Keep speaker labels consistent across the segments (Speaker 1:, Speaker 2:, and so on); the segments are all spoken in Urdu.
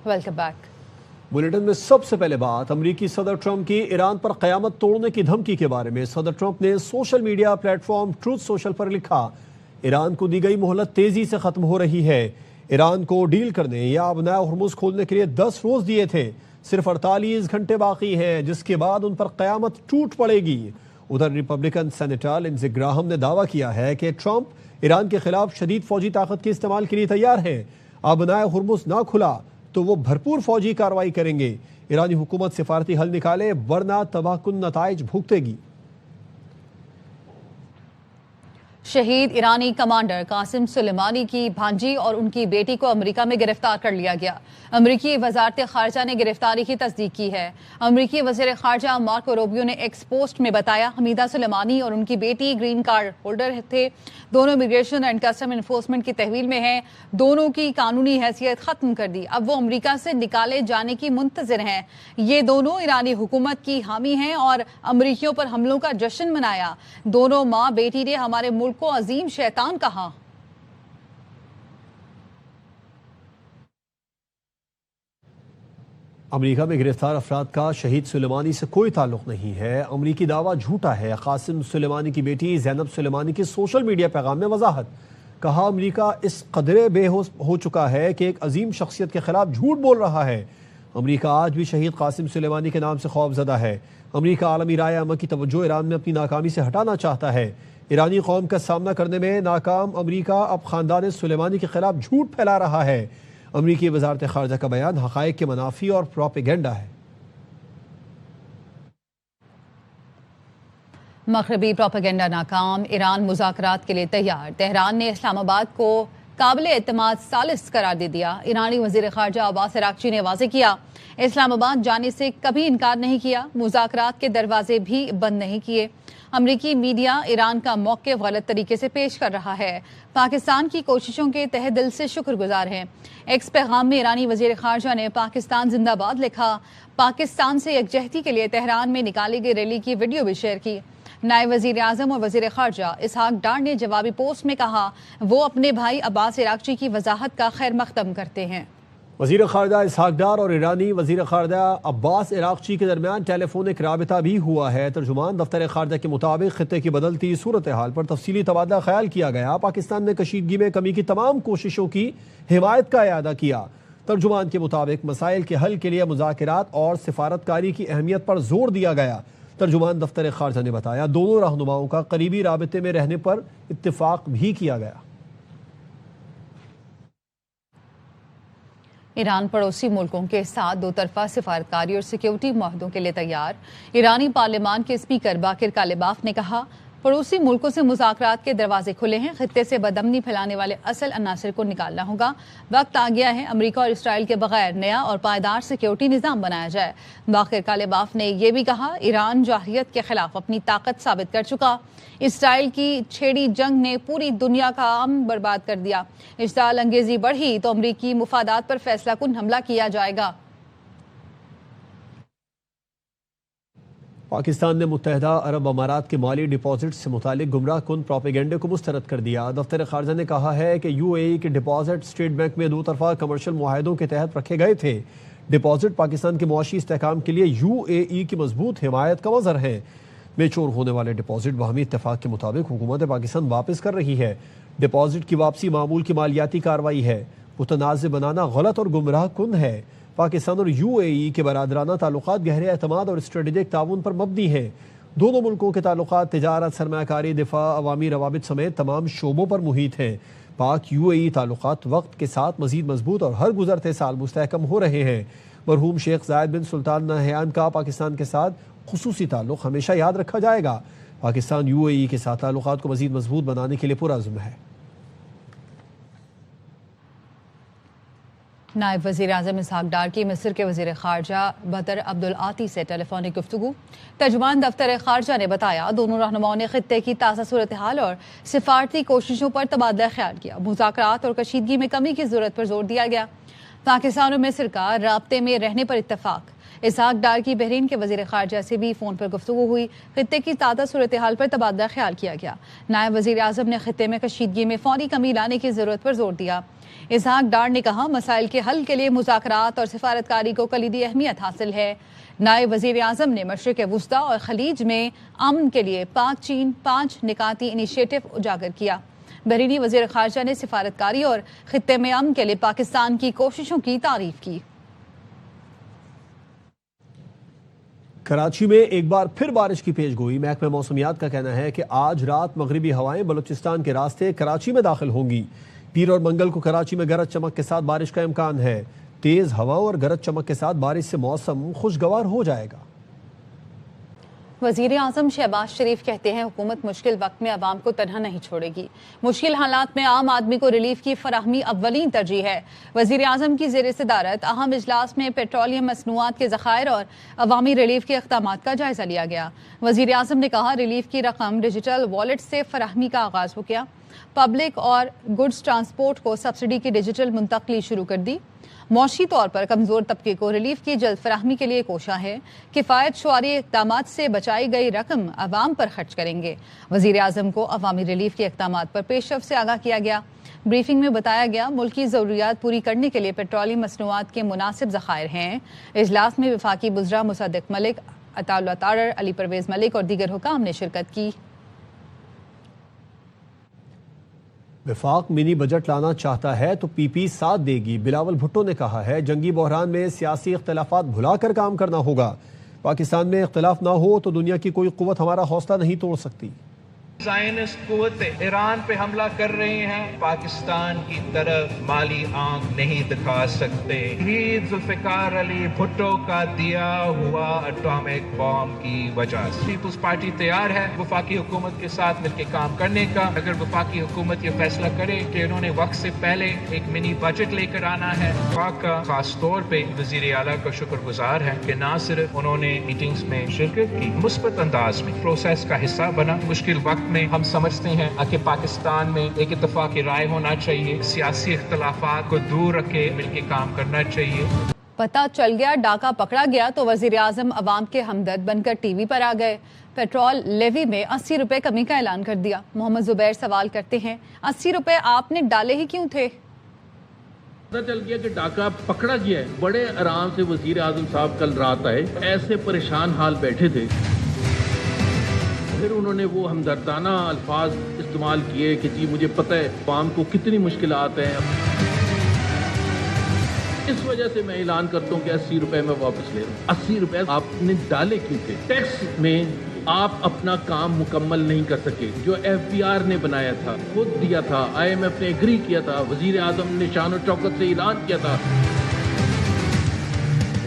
Speaker 1: Welcome back.
Speaker 2: بلیٹن میں سب سے پہلے بات امریکی صدر ٹرمپ کی ایران پر قیامت توڑنے کی دھمکی کے بارے میں۔ صدر ٹرمپ نے social media platform Truth Social پر لکھا، ایران کو دی گئی مہلت تیزی سے ختم ہو رہی ہے۔ ایران کو ڈیل کرنے یا ابنائے ہرمز کھولنے کے لیے 10 روز دیے تھے، صرف 48 گھنٹے باقی ہیں جس کے بعد ان پر قیامت ٹوٹ پڑے گی۔ ادھر ریپبلکن سینیٹر لنزی گراہم نے دعویٰ کیا ہے کہ ٹرمپ ایران کے خلاف شدید فوجی طاقت کے استعمال کے لیے تیار ہیں۔ ابنائے ہرمز نہ کھلا تو وہ بھرپور فوجی کارروائی کریں گے۔ ایرانی حکومت سفارتی حل نکالے ورنہ تباہ کن نتائج بھگتے گی۔
Speaker 1: شہید ایرانی کمانڈر قاسم سلیمانی کی بھانجی اور ان کی بیٹی کو امریکہ میں گرفتار کر لیا گیا۔ امریکی وزارت خارجہ نے گرفتاری کی تصدیق کی ہے۔ امریکی وزیر خارجہ مارکو روبیو نے ایکس پوسٹ میں بتایا، حمیدہ سلیمانی اور ان کی بیٹی گرین کارڈ ہولڈر تھے، دونوں امیگریشن اینڈ کسٹم انفورسمنٹ کی تحویل میں ہیں، دونوں کی قانونی حیثیت ختم کر دی، اب وہ امریکہ سے نکالے جانے کی منتظر ہیں۔ یہ دونوں ایرانی حکومت کی حامی ہیں اور امریکیوں پر حملوں کا جشن منایا۔ دونوں ماں بیٹی نے ہمارے ملک کو عظیم شیطان کہا۔
Speaker 2: امریکہ میں گرفتار افراد کا شہید سلیمانی سے کوئی تعلق نہیں ہے۔ امریکی دعویٰ جھوٹا ہے۔ قاسم سلیمانی کی بیٹی زینب سلیمانی کی سوشل میڈیا پیغام میں وضاحت، کہا امریکہ اس قدرے بے ہوش ہو چکا ہے کہ ایک عظیم شخصیت کے خلاف جھوٹ بول رہا ہے۔ امریکہ آج بھی شہید قاسم سلیمانی کے نام سے خوف زدہ ہے۔ امریکہ عالمی رائے عامہ کی توجہ ایران میں اپنی ناکامی سے ہٹانا چاہتا ہے۔ ایرانی قوم کا سامنا کرنے میں ناکام امریکہ اب خاندان سلیمانی کے خلاف جھوٹ پھیلا رہا ہے۔ امریکی وزارت خارجہ کا بیان حقائق کے منافی اور پروپیگنڈا ہے۔
Speaker 1: مغربی پروپیگنڈا ناکام، ایران مذاکرات کے لیے تیار۔ تہران نے اسلام آباد کو قابل اعتماد ثالث قرار دے دیا۔ ایرانی وزیر خارجہ عباس عراقچی نے واضح کیا، اسلام آباد جانے سے کبھی انکار نہیں کیا، مذاکرات کے دروازے بھی بند نہیں کیے۔ امریکی میڈیا ایران کا موقف غلط طریقے سے پیش کر رہا ہے، پاکستان کی کوششوں کے تہہ دل سے شکر گزار ہیں۔ ایکس پیغام میں ایرانی وزیر خارجہ نے پاکستان زندہ باد لکھا، پاکستان سے یکجہتی کے لیے تہران میں نکالی گئی ریلی کی ویڈیو بھی شیئر کی۔ نائب وزیر اعظم اور وزیر خارجہ اسحاق ڈار نے جوابی پوسٹ میں کہا، وہ اپنے بھائی عباس عراقچی کی وضاحت کا خیر مقدم کرتے ہیں۔
Speaker 2: وزیر خارجہ اسحاق ڈار اور ایرانی وزیر خارجہ عباس عراقچی کے درمیان ٹیلی فونک رابطہ بھی ہوا ہے۔ ترجمان دفتر خارجہ کے مطابق خطے کی بدلتی صورتحال پر تفصیلی تبادلہ خیال کیا گیا۔ پاکستان نے کشیدگی میں کمی کی تمام کوششوں کی حمایت کا اعادہ کیا۔ ترجمان کے مطابق مسائل کے حل کے لیے مذاکرات اور سفارتکاری کی اہمیت پر زور دیا گیا۔ ترجمان دفتر خارجہ نے بتایا، دونوں رہنماؤں کا قریبی رابطے میں رہنے پر اتفاق بھی کیا گیا۔
Speaker 1: ایران پڑوسی ملکوں کے ساتھ دو طرفہ سفارتکاری اور سیکیورٹی معاہدوں کے لیے تیار۔ ایرانی پارلیمان کے اسپیکر باقر کالباف نے کہا، پڑوسی ملکوں سے مذاکرات کے دروازے کھلے ہیں، خطے سے بدامنی پھیلانے والے اصل عناصر کو نکالنا ہوگا، وقت آ گیا ہے امریکہ اور اسرائیل کے بغیر نیا اور پائیدار سیکیورٹی نظام بنایا جائے۔ باقر کالباف نے یہ بھی کہا، ایران جارحیت کے خلاف اپنی طاقت ثابت کر چکا، اسرائیل کی چھیڑی جنگ نے پوری دنیا کا امن برباد کر دیا، اشتعال انگیزی بڑھی تو امریکی مفادات پر فیصلہ کن حملہ کیا جائے گا۔
Speaker 2: پاکستان نے متحدہ عرب امارات کے مالی ڈپازٹ سے متعلق گمراہ کن پروپیگنڈے کو مسترد کر دیا۔ دفتر خارجہ نے کہا ہے کہ یو اے ای کے ڈپازٹ اسٹیٹ بینک میں دو طرفہ کمرشل معاہدوں کے تحت رکھے گئے تھے۔ ڈپازٹ پاکستان کے معاشی استحکام کے لیے یو اے ای کی مضبوط حمایت کا مظہر ہے۔ میچور ہونے والے ڈپازٹ باہمی اتفاق کے مطابق حکومت پاکستان واپس کر رہی ہے۔ ڈپازٹ کی واپسی معمول کی مالیاتی کارروائی ہے، متنازع بنانا غلط اور گمراہ کن ہے۔ پاکستان اور یو اے ای کے برادرانہ تعلقات گہرے اعتماد اور اسٹریٹجک تعاون پر مبنی ہیں۔ دونوں ملکوں کے تعلقات تجارت، سرمایہ کاری، دفاع، عوامی روابط سمیت تمام شعبوں پر محیط ہیں۔ پاک یو اے ای تعلقات وقت کے ساتھ مزید مضبوط اور ہر گزرتے سال مستحکم ہو رہے ہیں۔ مرحوم شیخ زاید بن سلطان نہیان کا پاکستان کے ساتھ خصوصی تعلق ہمیشہ یاد رکھا جائے گا۔ پاکستان یو اے ای کے ساتھ تعلقات کو مزید مضبوط بنانے کے لیے پرعزم ہے۔
Speaker 1: نائب وزیر اعظم اسحاق ڈار کی مصر کے وزیر خارجہ بدر عبدالعاطی سے ٹیلی فونک گفتگو۔ ترجمان دفتر خارجہ نے بتایا، دونوں رہنماؤں نے خطے کی تازہ صورتحال اور سفارتی کوششوں پر تبادلہ خیال کیا۔ مذاکرات اور کشیدگی میں کمی کی ضرورت پر زور دیا گیا۔ پاکستان اور مصر کا رابطے میں رہنے پر اتفاق۔ اسحاق ڈار کی بحرین کے وزیر خارجہ سے بھی فون پر گفتگو ہوئی. خطے کی تازہ صورتحال پر تبادلہ خیال کیا گیا. نائب وزیر اعظم نے خطے میں کشیدگی میں فوری کمی لانے کی ضرورت پر زور دیا. اسحاق ڈار نے کہا مسائل کے حل کے لیے مذاکرات اور سفارتکاری کو کلیدی اہمیت حاصل ہے. نائب وزیر اعظم نے مشرق وسطی اور خلیج میں امن کے لیے پاک چین 5 نکاتی انیشیٹو اجاگر کیا. بحرینی وزیر خارجہ نے سفارتکاری اور خطے میں امن کے لیے پاکستان کی کوششوں کی تعریف کی.
Speaker 2: کراچی میں ایک بار پھر بارش کی پیش گوئی. محکمہ موسمیات کا کہنا ہے کہ آج رات مغربی ہوائیں بلوچستان کے راستے کراچی میں داخل ہوں گی. پیر اور منگل کو کراچی میں گرج چمک کے ساتھ بارش کا امکان ہے. تیز ہواؤں اور گرج چمک کے ساتھ بارش سے موسم خوشگوار ہو جائے گا.
Speaker 1: وزیر اعظم شہباز شریف کہتے ہیں حکومت مشکل وقت میں عوام کو تنہا نہیں چھوڑے گی. مشکل حالات میں عام آدمی کو ریلیف کی فراہمی اولین ترجیح ہے. وزیر اعظم کی زیر صدارت اہم اجلاس میں پیٹرولیم مصنوعات کے ذخائر اور عوامی ریلیف کے اقدامات کا جائزہ لیا گیا. وزیر اعظم نے کہا ریلیف کی رقم ڈیجیٹل والیٹ سے فراہمی کا آغاز ہو گیا. پبلک اور گڈز ٹرانسپورٹ کو سبسڈی کی ڈیجیٹل منتقلی شروع کر دی. معاشی طور پر کمزور طبقے کو ریلیف کی جلد فراہمی کے لیے کوشاں ہے. کفایت شعاری اقدامات سے بچائی گئی رقم عوام پر خرچ کریں گے. وزیر اعظم کو عوامی ریلیف کے اقدامات پر پیش رفت سے آگاہ کیا گیا. بریفنگ میں بتایا گیا ملکی ضروریات پوری کرنے کے لیے پیٹرولیم مصنوعات کے مناسب ذخائر ہیں. اجلاس میں وفاقی وزراء مصدق ملک، عطا اللہ تارڑ، علی پرویز ملک اور دیگر حکام نے شرکت کی.
Speaker 2: وفاق منی بجٹ لانا چاہتا ہے تو پی پی ساتھ دے گی. بلاول بھٹو نے کہا ہے جنگی بحران میں سیاسی اختلافات بھلا کر کام کرنا ہوگا. پاکستان میں اختلاف نہ ہو تو دنیا کی کوئی قوت ہمارا حوصلہ نہیں توڑ سکتی.
Speaker 3: زائنسٹ قوتیں ایران پہ حملہ کر رہی ہیں، پاکستان کی طرف مالی آنکھ نہیں دکھا سکتے. شہید ذوالفقار علی بھٹو کا دیا ہوا اٹامک بام کی وجہ سے پیپلز پارٹی تیار ہے وفاقی حکومت کے ساتھ مل کے کام کرنے کا. اگر وفاقی حکومت یہ فیصلہ کرے کہ انہوں نے وقت سے پہلے ایک منی بجٹ لے کر آنا ہے، وفاق کا خاص طور پہ وزیر اعلیٰ کا شکر گزار ہے کہ نہ صرف انہوں نے میٹنگز میں شرکت کی، مثبت انداز میں پروسیس کا حصہ بنا. مشکل وقت میں ہم سمجھتے ہیں کہ پاکستان میں ایک اتفاقی رائے ہونا چاہیے، سیاسی اختلافات کو دور رکھے مل کے کام کرنا چاہیے.
Speaker 1: پتہ چل گیا ڈاکہ پکڑا گیا تو وزیر اعظم عوام کے ہمدرد بن کر ٹی وی پر آ گئے. پیٹرول لیوی میں 80 روپے کمی کا اعلان کر دیا. محمد زبیر سوال کرتے ہیں 80 روپے آپ نے ڈالے ہی کیوں تھے؟
Speaker 4: پتہ چل گیا کہ ڈاکہ پکڑا گیا ہے. بڑے آرام سے وزیر اعظم صاحب کل رات آئے، ایسے پریشان حال بیٹھے تھے. پھر انہوں نے وہ ہمدردانہ الفاظ استعمال کیے کہ جی مجھے پتہ ہے عوام کو کتنی مشکلات ہیں، اس وجہ سے میں اعلان کرتا ہوں کہ 80 روپے میں واپس لے رہا ہوں. 80 روپے آپ نے ڈالے کیوں تھے؟ ٹیکس میں آپ اپنا کام مکمل نہیں کر سکے. جو ایف بی آر نے بنایا تھا، خود دیا تھا، آئی ایم ایف نے ایگری کیا تھا، وزیر اعظم نے شان و شوکت سے اعلان کیا تھا.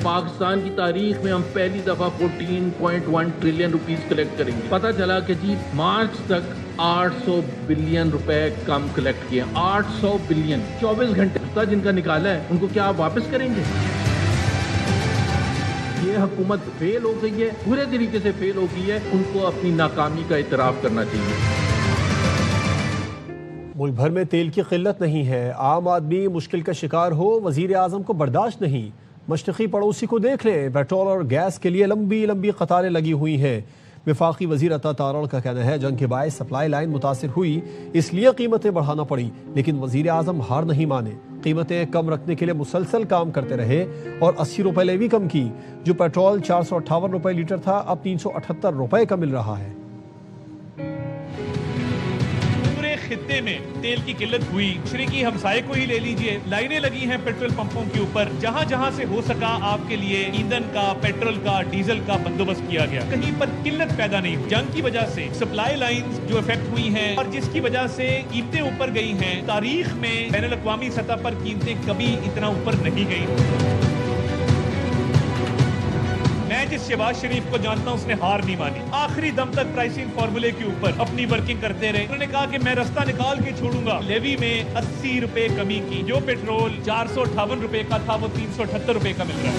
Speaker 4: پاکستان کی تاریخ میں ہم پہلی دفعہ 14.1 ٹریلین روپیز کلیکٹ کریں گے. پتہ چلا کہ جی مارچ تک 800 بلین روپے کم کلیکٹ کیے. 800 بلین 24 گھنٹے جن کا نکالا ہے ان کو کیا آپ واپس کریں گے؟ یہ حکومت فیل ہو گئی ہے، پورے طریقے سے فیل ہو گئی ہے. ان کو اپنی ناکامی کا اعتراف کرنا چاہیے.
Speaker 2: ملک بھر میں تیل کی قلت نہیں ہے، عام آدمی مشکل کا شکار ہو وزیر اعظم کو برداشت نہیں. مشرقی پڑوسی کو دیکھ لیں، پیٹرول اور گیس کے لیے لمبی لمبی قطاریں لگی ہوئی ہیں. وفاقی وزیر عطا تارڑ کا کہنا ہے جنگ کے باعث سپلائی لائن متاثر ہوئی، اس لیے قیمتیں بڑھانا پڑی، لیکن وزیر اعظم ہار نہیں مانے. قیمتیں کم رکھنے کے لیے مسلسل کام کرتے رہے اور 80 روپے لیوی کم کی. جو پیٹرول 458 روپے لیٹر تھا اب 378 روپے کا مل رہا ہے.
Speaker 5: خطے میں تیل کی قلت ہوئی، مشرقی ہمسائے کو ہی لے لیجئے، لائنیں لگی ہیں پیٹرول پمپوں کے اوپر. جہاں جہاں سے ہو سکا آپ کے لیے ایندھن کا، پیٹرول کا، ڈیزل کا بندوبست کیا گیا. کہیں پر قلت پیدا نہیں ہوئی. جنگ کی وجہ سے سپلائی لائنز جو افیکٹ ہوئی ہیں اور جس کی وجہ سے قیمتیں اوپر گئی ہیں. تاریخ میں بین الاقوامی سطح پر قیمتیں کبھی اتنا اوپر نہیں گئی. میں جس شہباز شریف کو جانتا ہوں اس نے ہار نہیں مانی، آخری دم تک پرائسنگ فارمولے کے اوپر اپنی ورکنگ کرتے رہے. انہوں نے کہا کہ میں رستہ نکال کے چھوڑوں گا. لیوی میں 80 روپے کمی کی. جو پیٹرول 458 روپے کا تھا وہ 378 روپے کا مل رہا ہے.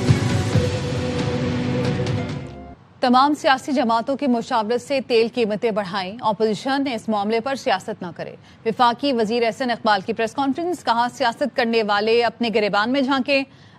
Speaker 1: تمام سیاسی جماعتوں کی مشاورت سے تیل قیمتیں بڑھائیں، اپوزیشن نے اس معاملے پر سیاست نہ کرے. وفاقی وزیر احسن اقبال کی پریس کانفرنس، کہا سیاست کرنے والے اپنے گریبان میں جھانکیں.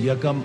Speaker 6: 1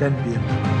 Speaker 7: 10 PM।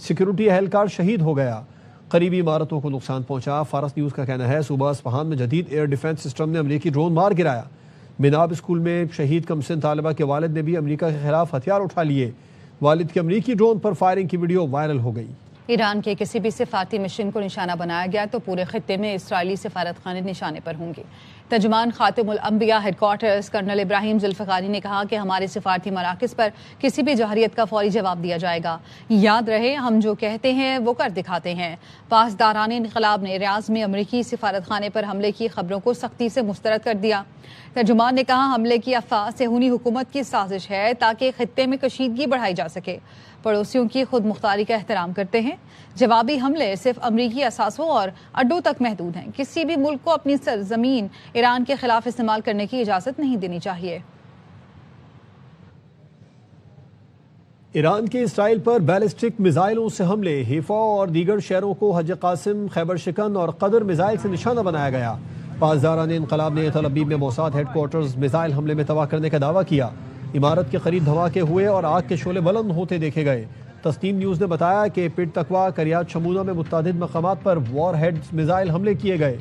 Speaker 2: سیکیورٹی اہلکار شہید ہو گیا، قریبی عمارتوں کو نقصان پہنچا۔ فارس نیوز کا کہنا ہے صوبہ اصفہان میں جدید ایئر ڈیفنس سسٹم نے امریکی ڈرون مار گرایا۔ مناب اسکول میں شہید کمسن طالبہ کے والد نے بھی امریکہ کے خلاف ہتھیار اٹھا لیے۔ والد کے امریکی ڈرون پر فائرنگ کی ویڈیو وائرل ہو گئی۔
Speaker 1: ایران کے کسی بھی سفارتی مشن کو نشانہ بنایا گیا تو پورے خطے میں اسرائیلی سفارت خانے نشانے پر ہوں گے۔ ترجمان خاتم الانبیاء ہیڈ کوارٹرز کرنل ابراہیم ذوالفقاری نے کہا کہ ہمارے سفارتی مراکز پر کسی بھی جوہریت کا فوری جواب دیا جائے گا۔ یاد رہے ہم جو کہتے ہیں وہ کر دکھاتے ہیں۔ پاسداران انقلاب نے ریاض میں امریکی سفارت خانے پر حملے کی خبروں کو سختی سے مسترد کر دیا۔ ترجمان نے کہا حملے کی افواہ صہیونی حکومت کی سازش ہے تاکہ خطے میں کشیدگی بڑھائی جا سکے۔ پڑوسیوں کی خود مختاری کا احترام کرتے ہیں۔ جوابی حملے صرف امریکی اثاثوں اور اڈوں تک محدود ہیں۔ کسی بھی ملک کو اپنی سرزمین ایران کے خلاف استعمال کرنے کی اجازت نہیں دینی چاہیے۔
Speaker 2: ایران کے اسرائیل پر بیلسٹک میزائلوں سے حملے، حیفا اور دیگر شہروں کو حج قاسم، خیبر شکن اور قدر میزائل سے نشانہ بنایا گیا۔ پاسداران انقلاب نے تل ابیب میں موساد ہیڈ کوارٹرز میزائل حملے میں تباہ کرنے کا دعویٰ کیا۔ عمارت کے قریب دھماکے ہوئے اور آگ کے شعلے بلند ہوتے دیکھے گئے۔ تسنیم نیوز نے بتایا کہ پٹ تقوا، کریات شمونہ میں متعدد مقامات پر وار ہیڈ میزائل حملے کیے گئے۔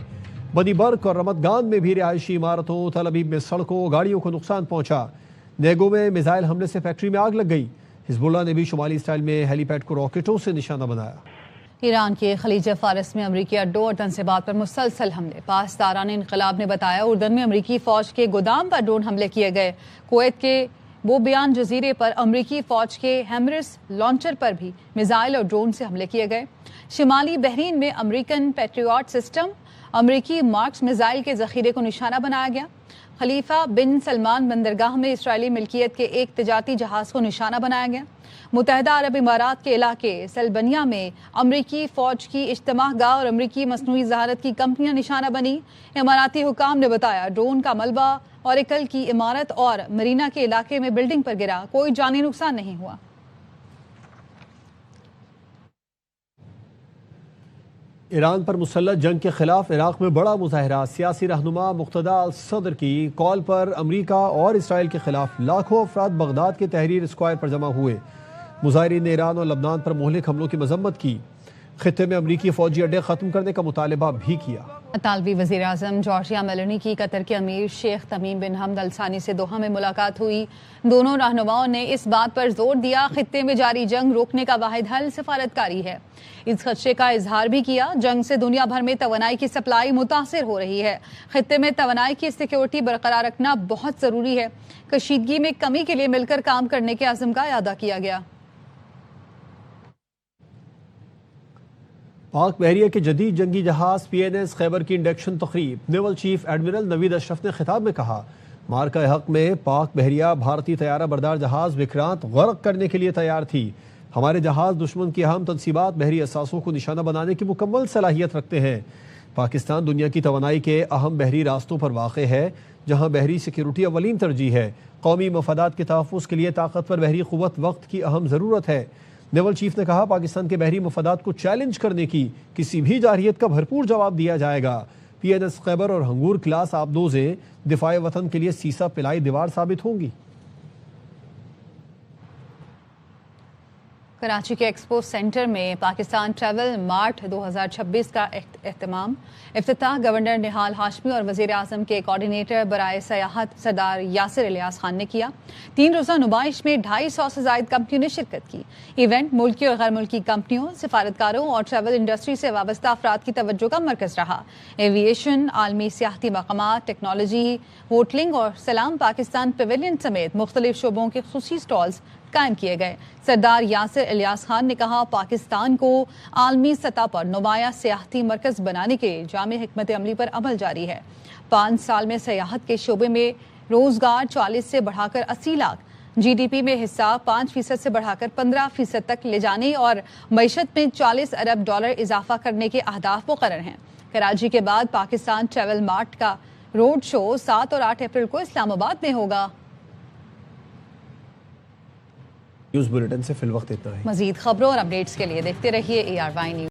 Speaker 2: بنی برق اور رمت گان میں بھی رہائشی عمارتوں، تل ابیب میں سڑکوں، گاڑیوں کو نقصان پہنچا۔ نیگو میں میزائل حملے سے فیکٹری میں آگ لگ گئی۔ حزب اللہ نے بھی شمالی اسرائیل میں ہیلی پیڈ کو راکٹوں سے نشانہ بنایا۔
Speaker 1: ایران کے خلیج فارس میں امریکی اڈوں اور تنصیبات پر مسلسل حملے، پاسداران انقلاب نے بتایا اردن میں امریکی فوج کے گودام پر ڈرون حملے کیے گئے۔ کویت کے بوبیان جزیرے پر امریکی فوج کے ہیمرس لانچر پر بھی میزائل اور ڈرون سے حملے کیے گئے۔ شمالی بحرین میں امریکن پیٹریاٹ سسٹم، امریکی مارکس میزائل کے ذخیرے کو نشانہ بنایا گیا۔ خلیفہ بن سلمان بندرگاہ میں اسرائیلی ملکیت کے ایک تجارتی جہاز کو نشانہ بنایا گیا۔ متحدہ عرب امارات کے علاقے سلبنیا میں امریکی فوج کی اجتماع گاہ اور امریکی مصنوعی ذہانت کی کمپنیاں نشانہ بنی۔ اماراتی حکام نے بتایا ڈرون کا ملبہ اوریکل کی عمارت اور مرینا کے علاقے میں بلڈنگ پر گرا، کوئی جانی نقصان نہیں ہوا۔
Speaker 2: ایران پر مسلح جنگ کے خلاف عراق میں بڑا مظاہرہ، سیاسی رہنما مقتدی الصدر کی کال پر امریکہ اور اسرائیل کے خلاف لاکھوں افراد بغداد کے تحریر اسکوائر پر جمع ہوئے۔ مظاہرین نے ایران اور لبنان پر مہلک حملوں کی مذمت کی، خطے میں امریکی فوجی اڈے ختم کرنے کا مطالبہ بھی کیا۔ اطالوی
Speaker 1: وزیر اعظم جارجیا میلونی کی قطر کے امیر شیخ تمیم بن حمد الثانی سے دوحہ میں ملاقات ہوئی۔ دونوں رہنماؤں نے اس بات پر زور دیا خطے میں جاری جنگ روکنے کا واحد حل سفارتکاری ہے۔ اس خدشے کا اظہار بھی کیا جنگ سے دنیا بھر میں توانائی کی سپلائی متاثر ہو رہی ہے، خطے میں توانائی کی سیکیورٹی برقرار رکھنا بہت ضروری ہے۔ کشیدگی میں کمی کے لیے مل کر کام کرنے کے عزم کا اعادہ کیا گیا۔
Speaker 2: پاک بحریہ کے جدید جنگی جہاز پی این ایس خیبر کی انڈکشن تقریب، نیول چیف ایڈمرل نوید اشرف نے خطاب میں کہا مارکہ حق میں پاک بحریہ بھارتی طیارہ بردار جہاز وکرانت غرق کرنے کے لیے تیار تھی۔ ہمارے جہاز دشمن کی اہم تنصیبات، بحری اثاثوں کو نشانہ بنانے کی مکمل صلاحیت رکھتے ہیں۔ پاکستان دنیا کی توانائی کے اہم بحری راستوں پر واقع ہے جہاں بحری سیکیورٹی اولین ترجیح ہے۔ قومی مفادات کے تحفظ کے لیے طاقتور بحری قوت وقت کی اہم ضرورت ہے۔ نیول چیف نے کہا پاکستان کے بحری مفادات کو چیلنج کرنے کی کسی بھی جارحیت کا بھرپور جواب دیا جائے گا۔ پی این ایس خیبر اور ہنگور کلاس آبدوزیں دفاع وطن کے لیے سیسا پلائی دیوار ثابت ہوں گی۔
Speaker 1: کراچی کے ایکسپو سینٹر میں پاکستان ٹریول مارٹ 2026 کا افتتاح گورنر نہال ہاشمی اور وزیر اعظم کے کوارڈینیٹر برائے سیاحت سردار یاسر الیاس خان نے کیا۔ 3 روزہ نمائش میں 250 سے زائد کمپنیوں نے شرکت کی۔ ایونٹ ملکی اور غیر ملکی کمپنیوں، سفارتکاروں اور ٹریول انڈسٹری سے وابستہ افراد کی توجہ کا مرکز رہا۔ ایویشن، عالمی سیاحتی مقامات، ٹیکنالوجی، ہوٹلنگ اور سلام پاکستان پیویلین سمیت مختلف شعبوں کے خصوصی سٹالز قائم کیے گئے۔ سردار یاسر الیاس خان نے کہا پاکستان کو عالمی سطح پر نمایاں سیاحتی مرکز بنانے کے جامع حکمت عملی پر عمل جاری ہے۔ 5 سال میں سیاحت کے شعبے میں روزگار 40 سے بڑھا کر 80 لاکھ، جی ڈی پی میں حصہ 5% سے بڑھا کر 15% تک لے جانے اور معیشت میں $40 ارب اضافہ کرنے کے اہداف مقرر ہیں۔ کراچی کے بعد پاکستان ٹریول مارٹ کا روڈ شو 7 اور 8 اپریل کو اسلام آباد میں ہوگا۔
Speaker 2: نیوز بلیٹن سے فی الوقت اتنا ہے۔
Speaker 1: مزید خبروں اور اپڈیٹس کے لیے دیکھتے رہیے ARY نیوز۔